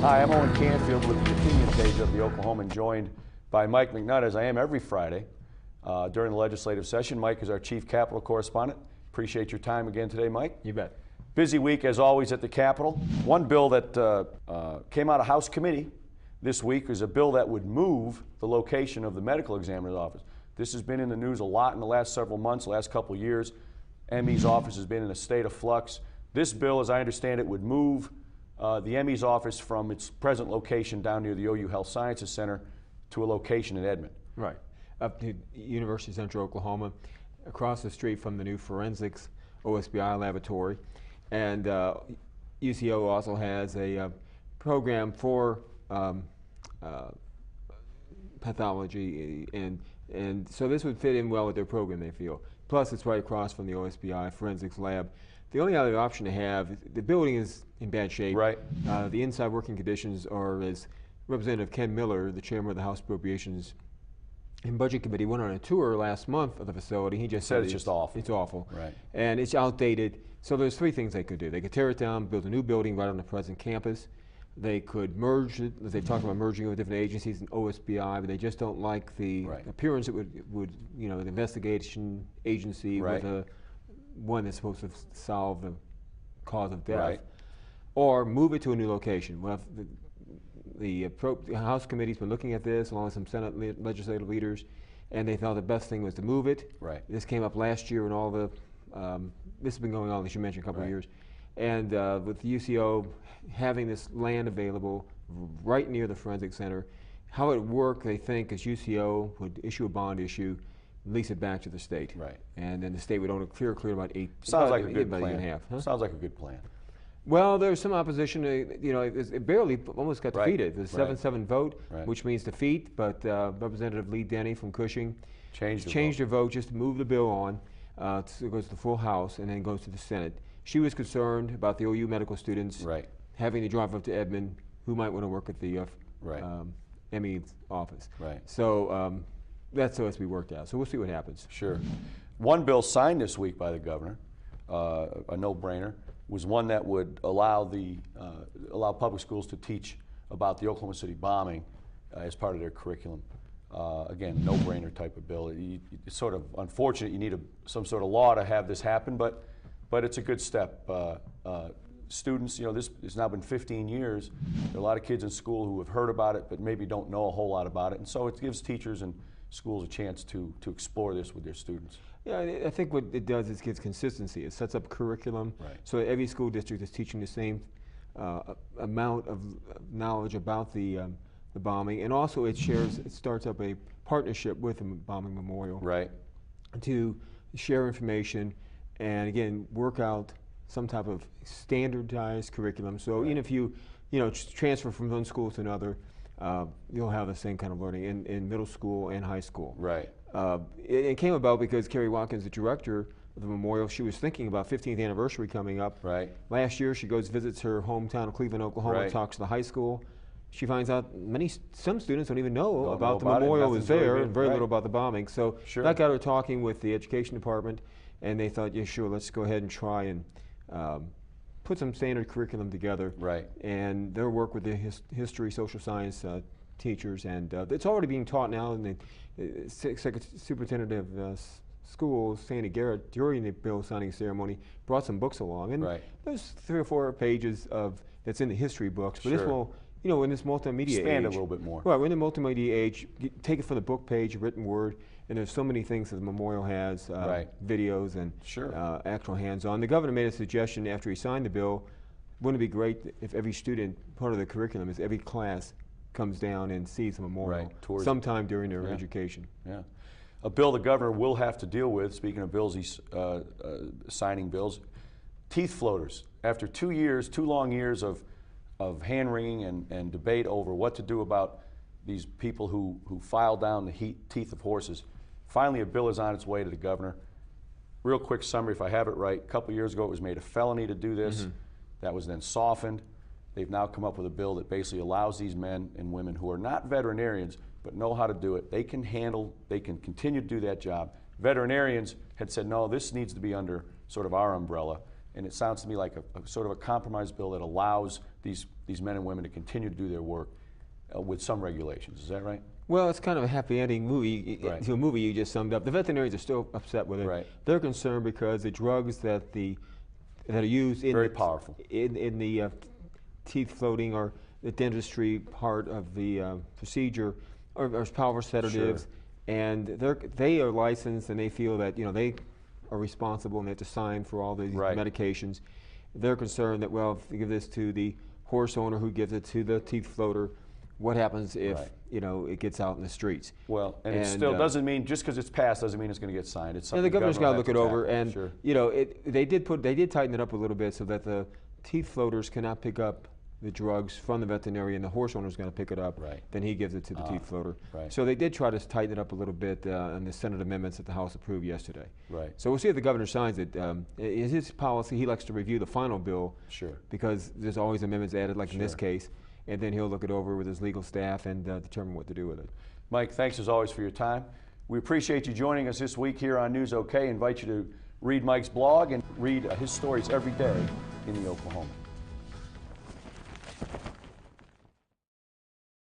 Hi, I'm Owen Canfield with the opinion page of the Oklahoman, joined by Mike McNutt, as I am every Friday during the legislative session. Mike is our chief Capitol correspondent. Appreciate your time again today, Mike. You bet. Busy week, as always, at the Capitol. One bill that came out of House committee this week is a bill that would move the location of the medical examiner's office. This has been in the news a lot in the last several months, last couple of years. ME's office has been in a state of flux. This bill, as I understand it, would move the ME's office from its present location down near the OU Health Sciences Center to a location in Edmond. Right, up to University of Central Oklahoma, across the street from the new forensics OSBI laboratory. And UCO also has a program for pathology, and so this would fit in well with their program, they feel. Plus, it's right across from the OSBI forensics lab. The only other option to have, the building is in bad shape. Right. The inside working conditions are, as Representative Ken Miller, the chairman of the House Appropriations and Budget Committee, went on a tour last month of the facility. He just said it's just awful. It's awful. Right. And it's outdated. So there's three things they could do. They could tear it down, build a new building right on the present campus. They could merge it. They talked about merging it with different agencies and OSBI, but they just don't like the appearance it would, you know, an investigation agency with a one that's supposed to solve the cause of death. Right. Or move it to a new location. Well, the House committee's been looking at this along with some Senate legislative leaders, and they thought the best thing was to move it. Right. This came up last year, and all the this has been going on, as you mentioned, a couple of years. And with the UCO having this land available right near the forensic center, how it would work, they think, is UCO would issue a bond issue, lease it back to the state. Right. And then the state would own it clear about eight. Sounds like a good plan. plan. And a half, huh? Sounds like a good plan. Well, there's some opposition. You know, it barely almost got defeated. It was a 7-7 vote, which means defeat. But Representative Lee Denny from Cushing changed her vote just to move the bill on. So it goes to the full House and then goes to the Senate. She was concerned about the OU medical students having to drive up to Edmond, who might want to work at the ME's office. Right. So that's how it's to be worked out. So we'll see what happens. Sure. One bill signed this week by the governor, a no-brainer, was one that would allow public schools to teach about the Oklahoma City bombing as part of their curriculum. Again, no-brainer type of bill. It's sort of unfortunate you need some sort of law to have this happen, but it's a good step. Students, you know, it's now been 15 years. There are a lot of kids in school who have heard about it, but maybe don't know a whole lot about it, and so it gives teachers and schools a chance to explore this with their students. Yeah, I think what it does is gives consistency. It sets up curriculum, so every school district is teaching the same amount of knowledge about the bombing, and also it starts up a partnership with the bombing memorial to share information and again work out some type of standardized curriculum. So even if you transfer from one school to another, you'll have the same kind of learning in middle school and high school. Right. It came about because Carrie Watkins, the director of the memorial, she was thinking about 15th anniversary coming up. Right. Last year, she visits her hometown of Cleveland, Oklahoma, talks to the high school. She finds out some students don't even know about the memorial was there, and very little about the bombing. So that got her talking with the education department, and they thought, yeah, sure, let's go ahead and try and put some standard curriculum together. Right. And their work with the history, social science teachers, and it's already being taught now. And the superintendent of schools, Sandy Garrett, during the bill signing ceremony, brought some books along, and there's 3 or 4 pages that's in the history books. But this will, you know, in this multimedia age, expand a little bit more. Right, we're in the multimedia age. Take it from the book page, written word, and there's so many things that the memorial has, videos and actual hands-on. The governor made a suggestion after he signed the bill. Wouldn't it be great if every student, part of the curriculum is every class comes down and sees the memorial sometime during their education. Yeah. A bill the governor will have to deal with, speaking of bills he's signing bills, teeth floaters. After 2 long years of hand-wringing and debate over what to do about these people who file down the teeth of horses, finally a bill is on its way to the governor. Real quick summary, if I have it right, a couple years ago it was made a felony to do this. That was then softened. They've now come up with a bill that basically allows these men and women who are not veterinarians but know how to do it. They can continue to do that job. Veterinarians had said, no, this needs to be under sort of our umbrella, and it sounds to me like a sort of a compromise bill that allows these men and women to continue to do their work with some regulations. Is that right? Well, it's kind of a happy ending movie. Right. To a movie you just summed up. The veterinarians are still upset with it. Right. They're concerned because the drugs that are used in Very powerful. in the teeth floating or the dentistry part of the procedure are powerful sedatives, Sure. and they are licensed, and they feel that they are responsible and they have to sign for all these Right. medications. They're concerned that, well, if they give this to the horse owner who gives it to the teeth floater, what happens if Right. It gets out in the streets? Well, and it still doesn't mean, just because it's passed doesn't mean it's going to get signed. It's And something the governor's got to will look have it to over, tackle. and Sure. they did tighten it up a little bit so that the teeth floaters cannot pick up the drugs from the veterinarian. The horse owner's going to pick it up. Right. Then he gives it to the teeth floater. Right. So they did try to tighten it up a little bit in the Senate amendments that the House approved yesterday. Right. So we'll see if the governor signs it. It's his policy. He likes to review the final bill. Sure. Because there's always amendments added, like in this Sure. case, and then he'll look it over with his legal staff and determine what to do with it. Mike, thanks as always for your time. We appreciate you joining us this week here on News OK. Invite you to read Mike's blog and read his stories every day in the Oklahoma.